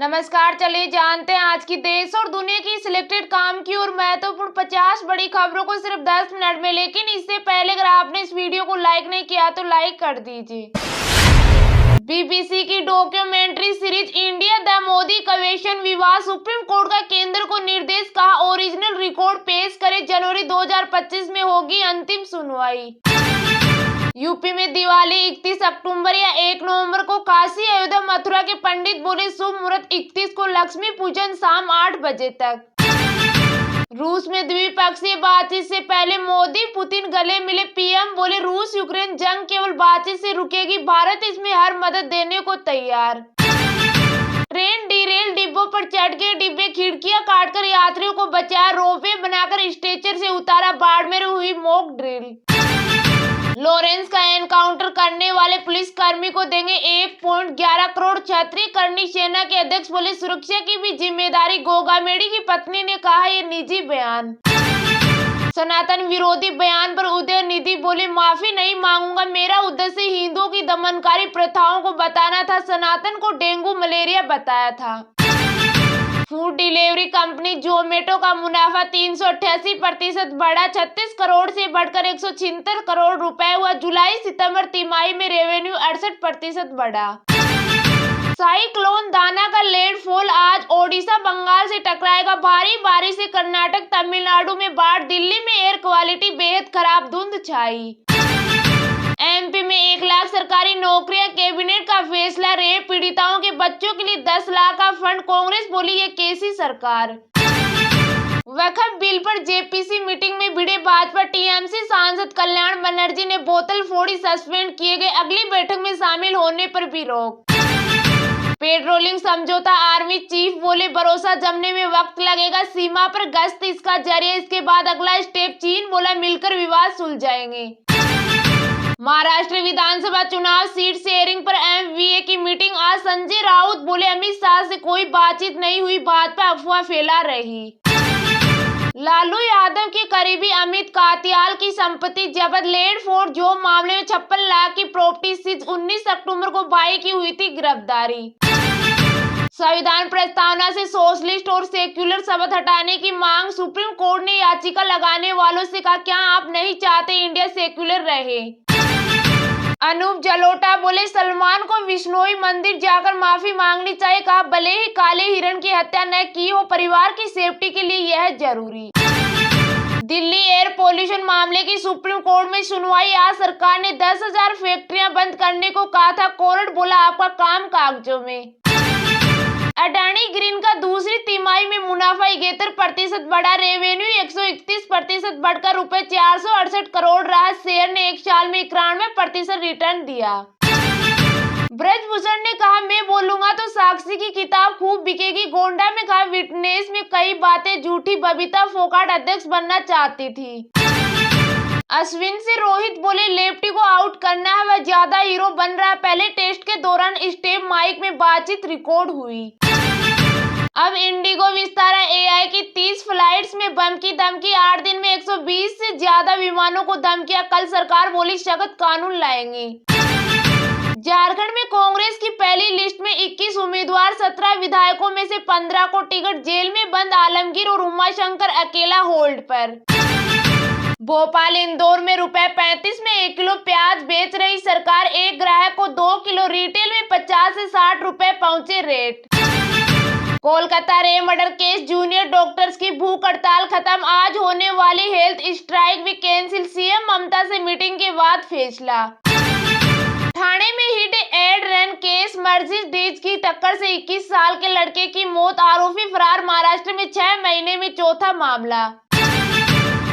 नमस्कार, चलिए जानते हैं आज की देश और दुनिया की सिलेक्टेड काम की और महत्वपूर्ण 50 बड़ी खबरों को सिर्फ 10 मिनट में। लेकिन इससे पहले अगर आपने इस वीडियो को लाइक नहीं किया तो लाइक कर दीजिए। बीबीसी की documentary series India the Modi question विवाद, सुप्रीम कोर्ट का केंद्र को निर्देश, कहा ओरिजिनल रिकॉर्ड पेश करे, जनवरी 2025 में होगी अंतिम सुनवाई। यूपी में दिवाली 31 अक्टूबर या 1 नवंबर को, काशी अयोध्या मथुरा के पंडित बोले शुभ मुहूर्त 31 को, लक्ष्मी पूजन शाम 8 बजे तक। रूस में द्विपक्षीय बातचीत से पहले मोदी पुतिन गले मिले, पीएम बोले रूस यूक्रेन जंग केवल बातचीत से रुकेगी, भारत इसमें हर मदद देने को तैयार। ट्रेन डीरेल, डिब्बों पर चढ़ के डिब्बे खिड़कियां काटकर यात्रियों को बचाया, रोपवे बनाकर स्ट्रेचर से उतारा, बाड़मेर में हुई मॉक ड्रिल। लॉरेंस का एनकाउंटर करने वाले पुलिसकर्मी को देंगे 1.11 करोड़, छतरी करनी, सेना के अध्यक्ष बोले सुरक्षा की भी जिम्मेदारी, गोगामेडी की पत्नी ने कहा ये निजी बयान। सनातन विरोधी बयान पर उदयनिधि बोले माफी नहीं मांगूंगा, मेरा उद्देश्य हिंदुओं की दमनकारी प्रथाओं को बताना था, सनातन को डेंगू मलेरिया बताया था। फूड डिलीवरी कंपनी जोमेटो का मुनाफा 388% बढ़ा, 36 करोड़ से बढ़कर 176 करोड़ रुपए हुआ। जुलाई सितंबर तिमाही में रेवेन्यू 68% बढ़ा। साइक्लोन दाना का लैंडफॉल, आज ओडिशा बंगाल से टकराएगा, भारी बारिश से कर्नाटक तमिलनाडु में बाढ़, दिल्ली में एयर क्वालिटी बेहद खराब, धुंध छाई। एमपी में 1 लाख सरकारी नौकरियां, कैबिनेट का फैसला, रेप पीड़िताओं के बच्चों के लिए 10 लाख का फंड, कांग्रेस बोली ये कैसी सरकार। वक्फ बिल पर जेपीसी मीटिंग में भिड़े भाजपा, टीएमसी सांसद कल्याण बनर्जी ने बोतल फोड़ी, सस्पेंड किए गए, अगली बैठक में शामिल होने पर भी रोक। पेट्रोलिंग समझौता, आर्मी चीफ बोले भरोसा जमने में वक्त लगेगा, सीमा पर गश्त इसका जरिया, इसके बाद अगला स्टेप, चीन बोला मिलकर विवाद सुलझाएंगे। महाराष्ट्र विधानसभा चुनाव सीट शेयरिंग पर एमवीए की मीटिंग, आज संजय राउत बोले अमित शाह से कोई बातचीत नहीं हुई, भाजपा अफवाह फैला रही। लालू यादव के करीबी अमित कातियाल की संपत्ति जब्त, लैंडफोर्ड जॉब मामले में 56 लाख की प्रॉपर्टी सीज, 19 अक्टूबर को भाई की हुई थी गिरफ्तारी। संविधान प्रस्तावना से सोशलिस्ट और सेक्युलर शब्द हटाने की मांग, सुप्रीम कोर्ट ने याचिका लगाने वालों से कहा क्या आप नहीं चाहते इंडिया सेक्युलर रहे। अनूप जलोटा बोले सलमान को विश्नोई मंदिर जाकर माफी मांगनी चाहिए, कहा भले ही काले हिरण की हत्या न की हो, परिवार की सेफ्टी के लिए यह जरूरी। दिल्ली एयर पोल्यूशन मामले की सुप्रीम कोर्ट में सुनवाई, आज सरकार ने 10,000 फैक्ट्रियां बंद करने को कहा था, कोर्ट बोला आपका काम कागजों में। अडानी ग्रीन का दूसरी तिमाही में मुनाफा 71% बढ़ा, रेवेन्यू 131% बढ़कर रुपए 468 करोड़ रहा, शेयर ने 1 साल में 91% रिटर्न दिया। ब्रजभूषण ने कहा मैं बोलूंगा तो साक्षी की किताब खूब बिकेगी, गोंडा में कहा विटनेस में कई बातें झूठी, बबीता फोगाट अध्यक्ष बनना चाहती थी। अश्विन से रोहित बोले लेफ्टी को आउट करना है, वह ज्यादा हीरो बन रहा है, पहले टेस्ट के दौरान स्टेप माइक में बातचीत रिकॉर्ड हुई। अब इंडिगो विस्तारा एआई की 30 फ्लाइट्स में बम की धमकी, 8 दिन में 120 से ज्यादा विमानों को धमकियां, कल सरकार बोली सख्त कानून लाएंगी। झारखंड में कांग्रेस की पहली लिस्ट में 21 उम्मीदवार, 17 विधायकों में से 15 को टिकट, जेल में बंद आलमगीर और उमाशंकर अकेला होल्ड पर। भोपाल इंदौर में रुपए 35 में 1 किलो प्याज बेच रही सरकार, एक ग्राहक को 2 किलो, रिटेल में 50 से 60 रुपए पहुंचे rate. Kolkata rape murder case, junior doctors की भूख हड़ताल खत्म, आज होने वाली हेल्थ स्ट्राइक भी कैंसिल, सीएम ममता से मीटिंग के बाद फैसला। ठाणे में hit and run case, Mercedes की टक्कर से 21 साल के लड़के की मौत, आरोपी फरार, महाराष्ट्र में 6 महीने में चौथा मामला।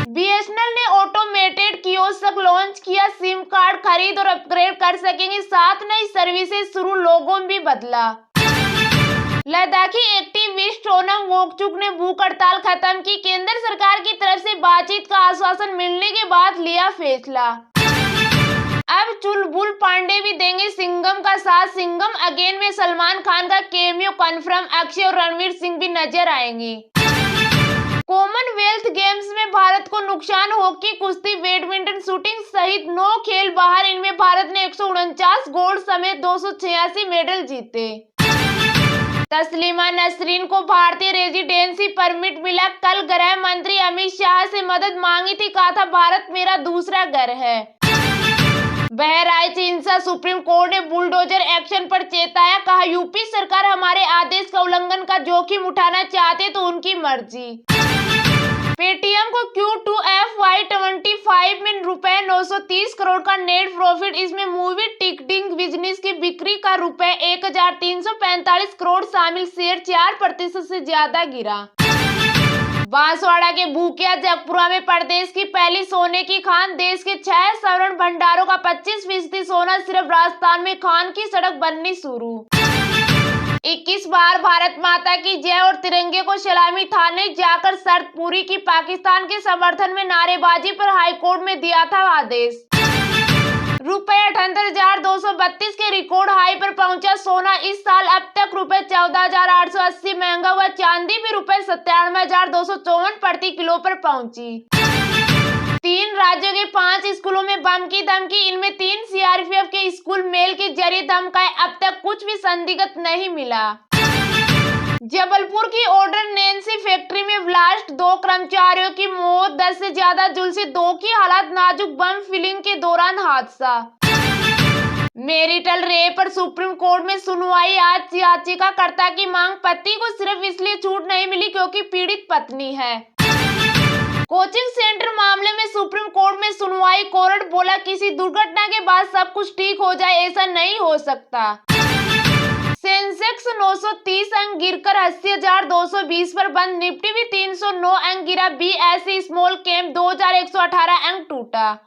बीएसएनएल ने ऑटोमेटेड कियोस्क लॉन्च किया, सिम कार्ड खरीद और अपग्रेड कर सकेंगे, 7 नई सर्विसेज शुरू, लोगों भी बदला। लद्दाखी एक्टिविस्ट सोनम वोंगचुक ने भूख हड़ताल खत्म की, केंद्र सरकार की तरफ से बातचीत का आश्वासन मिलने के बाद लिया फैसला। अब चुलबुल पांडे भी देंगे सिंघम का साथ, सिंघम अगेन में सलमान खान का कैमियो कन्फर्म, अक्षय और रणवीर सिंह भी नजर आएंगे। कॉमनवेल्थ गेम्स में भारत को नुकसान, हॉकी, कुश्ती, बैडमिंटन, शूटिंग सहित 9 खेल बाहर, इनमें भारत ने 149 गोल्ड समेत 286 मेडल जीते। तस्लीमा नसरीन को भारतीय रेजिडेंसी परमिट मिला। कल गृह मंत्री अमित शाह से मदद मांगी थी, कहा था भारत मेरा दूसरा घर है। बहराइच हिंसा, सुप्रीम कोर्ट ने बुलडोजर एक्शन पर चेताया, कहा यूपी सरकार हमारे आदेश का उल्लंघन का जोखिम उठाना चाहते तो उनकी मर्जी। पेटीएम को Q2FY25 में रुपए 930 करोड़ का नेट प्रॉफिट, इसमें मूवी टिकटिंग बिजनेस की बिक्री का रुपए 1345 करोड़ शामिल। शेयर 4% से ज्यादा गिरा। बांसवाड़ा के भूकिया जगपुरा में प्रदेश की पहली सोने की खान। देश के 6 स्वर्ण भंडारों का 25% सोना सिर्फ राजस्थान में खान की सड़क बननी शुरू। 21 बार भारत माता की जय और तिरंगे को सलामी, थाने जाकर शर्त पूरी की। पाकिस्तान के समर्थन में नारेबाजी पर हाईकोर्ट में दिया था आदेश। रुपए 78,232 के रिकॉर्ड हाई पर पहुंचा सोना इस साल। अब तक रुपए 14,880 महंगा हुआ। चांदी भी रुपए 97,254 प्रति किलो पर पहुंची। 3 राज्यों के 5 स्कूलों में बम की धमकी, इनमें 3 सीआरपीएफ के स्कूल मेल के जरिए धमकाए। अब तक कुछ भी संदिग्ध नहीं मिला। जबलपुर की ऑर्डनेंसी फैक्ट्री में ब्लास्ट, 2 कर्मचारियों की मौत, 10 से ज्यादा झुलसे, 2 की हालत नाजुक। बम फिलिंग के दौरान हादसा। मैरिटल रेप पर सुप्रीम कोर्ट में सुनवाई आज। याचिकाकर्ता की मांग, पति को सिर्फ इसलिए छूट नहीं मिली क्योंकि पीड़ित पत्नी है। कोचिंग सेंटर मामले में सुप्रीम कोर्ट में सुनवाई। कोर्ट बोला, किसी दुर्घटना के बाद सब कुछ ठीक हो जाए, ऐसा नहीं हो सकता। सेंसेक्स 930 अंक गिरकर 80,220 पर बंद। निफ्टी भी 309 अंक गिरा। बीएसई स्मॉल कैप 2,118 अंक टूटा।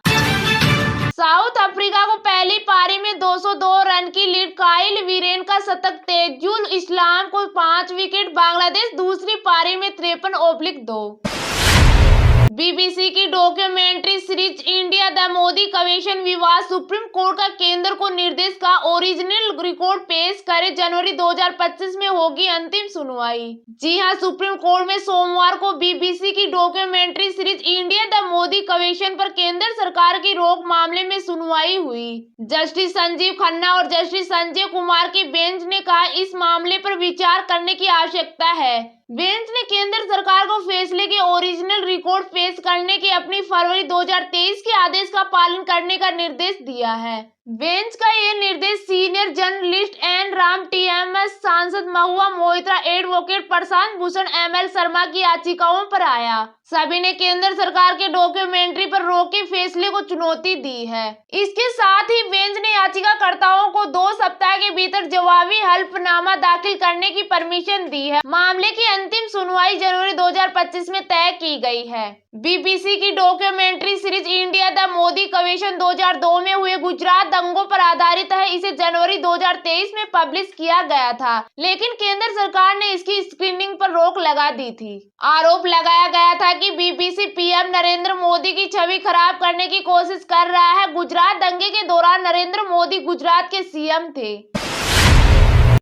साउथ अफ्रीका को पहली पारी में 202 रन की लीड। काइल वीरेन का शतक, तेजुल इस्लाम को 5 विकेट। बांग्लादेश दूसरी पारी में 53/2। बीबीसी की documentary series India the Modi commission विवाद। सुप्रीम कोर्ट का केंद्र को निर्देश का ओरिजिनल रिकॉर्ड पेश करे। जनवरी 2025 में होगी अंतिम सुनवाई। जी हां, सुप्रीम कोर्ट में सोमवार को बीबीसी की documentary series India the Modi commission पर केंद्र सरकार की रोक मामले में सुनवाई हुई। जस्टिस संजीव खन्ना और जस्टिस संजय कुमार की बेंच ने कहा, इस मामले पर विचार करने की आवश्यकता है। बेंच ने केंद्र सरकार को फैसले के ओरिजिनल रिकॉर्ड पेश करने के अपनी फरवरी 2023 के आदेश का पालन करने का निर्देश दिया है। बेंच का यह निर्देश senior journalist N Ram, TMS सांसद महुआ मोइत्रा, एडवोकेट प्रशांत भूषण, एमएल शर्मा की याचिकाओं पर आया। सभी ने केंद्र सरकार के डॉक्यूमेंट्री पर रोक के फैसले को चुनौती दी है। इसके साथ ही बेंच ने याचिकाकर्ताओं को 2 सप्ताह के भीतर जवाबी हल्फनामा दाखिल करने की परमिशन दी है। मामले की अंतिम सुनवाई जनवरी 2025 में तय की गई है। बीबीसी की documentary series India the Modi commission 2002 में हुए गुजरात दंगों पर आधारित है। इसे जनवरी 2023 में पब्लिश किया गया था, लेकिन केंद्र सरकार ने इसकी स्क्रीनिंग पर रोक लगा दी थी। आरोप लगाया गया था कि बीबीसी पीएम नरेंद्र मोदी की छवि खराब करने की कोशिश कर रहा है। गुजरात दंगे के दौरान नरेंद्र मोदी गुजरात के सीएम थे।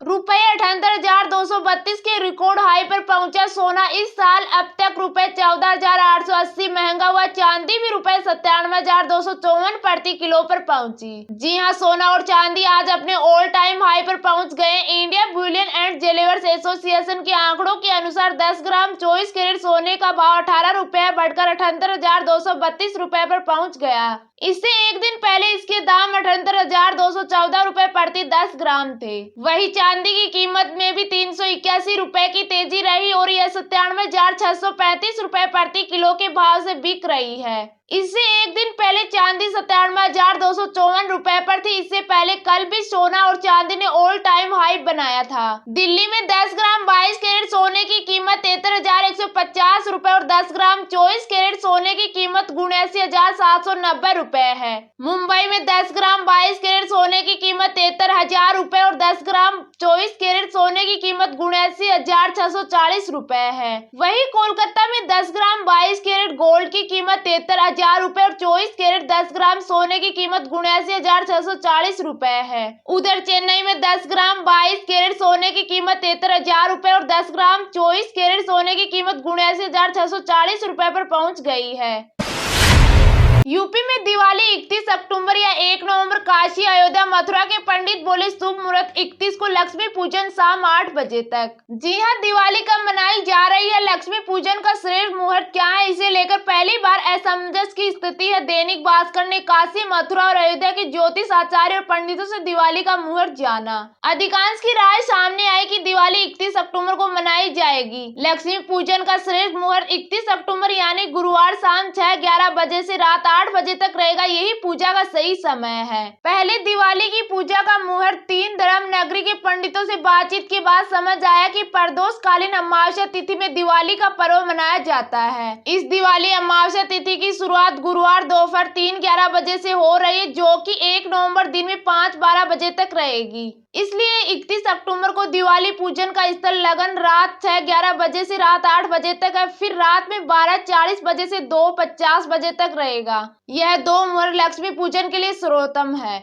रुपए 78,232 के रिकॉर्ड हाई पर पहुंचा सोना इस साल। अब तक रुपए 14,880 महंगा हुआ। चांदी भी रुपए 97,254 प्रति किलो पर पहुंची। जी हां, सोना और चांदी आज अपने ऑल टाइम हाई पर पहुंच गए। India Boolean and jewellers association के आंकड़ों के अनुसार 10 ग्राम 24 कैरेट सोने का भाव 18 रुपए बढ़कर 78,232 रुपए पर पहुंच गया। इससे एक दिन पहले इसके दाम 78,214 रुपए प्रति 10 ग्राम थे। वही चांदी की कीमत में भी 381 रुपए की तेजी रही और यह 97,635 रुपए प्रति किलो के भाव से बिक रही है। इससे एक दिन पहले चांदी 97,254 रुपए पर थी। इससे पहले कल भी सोना और चांदी ने ऑल टाइम हाई बनाया था। दिल्ली में 10 ग्राम 22 कैरेट सोने की कीमत 73,150 रुपए और 10 ग्राम 24 कैरेट सोने की कीमत 79,790 रुपए है। मुंबई में 10 ग्राम 22 कैरेट सोने की कीमत 73,000 रुपए और 10 ग्राम 24 कैरेट सोने की कीमत 79,640 रुपए है। वही कोलकाता में 10 ग्राम 22 कैरेट गोल्ड की कीमत 73,000 रुपए और 24 कैरेट 10 ग्राम सोने की कीमत 79,640 रुपए है। उधर चेन्नई में 10 ग्राम 22 कैरेट सोने की कीमत 73,000 रुपए और 10 ग्राम 24 कैरेट सोने की कीमत 79,640 रुपए पर पहुंच गई है। यूपी में दिवाली 31 अक्टूबर या 1 नवंबर। काशी, अयोध्या, मथुरा के पंडित बोले शुभ मुहूर्त 31 को लक्ष्मी पूजन शाम 8 बजे तक। जी हां, दिवाली कब मनाई जा रही है, लक्ष्मी पूजन का श्रेष्ठ मुहूर्त क्या है, इसे लेकर पहली बार असमंजस की स्थिति है। दैनिक भास्कर ने काशी, मथुरा और अयोध्या के ज्योतिष आचार्य और पंडितों से दिवाली का मुहूर्त जाना। अधिकांश की राय सामने आई कि दिवाली 31 अक्टूबर को मनाई जाएगी। लक्ष्मी पूजन का श्रेष्ठ मुहूर्त 31 अक्टूबर यानी गुरुवार शाम 6:11 बजे से रात 8 बजे तक रहेगा। यही पूजा का सही समय है। पहले दिवाली की पूजा का मुहूर्त 3 धर्म नगरी के पंडितों से बातचीत के बाद समझ आया कि प्रदोषकालीन अमावस्या तिथि में दिवाली का पर्व मनाया जाता है। इस दिवाली अमावस्या तिथि की शुरुआत गुरुवार दोपहर 3:11 बजे से हो रही है, जो कि 1 नवंबर दिन में 5:12 बजे तक रहेगी। इसलिए 31 अक्टूबर को दिवाली पूजन का स्थल लगन रात 6:11 बजे से रात 8 बजे तक है, फिर रात में 12:40 बजे से 2:50 बजे तक रहेगा। यह 2 मुहूर्त लक्ष्मी पूजन के लिए सर्वोत्तम है।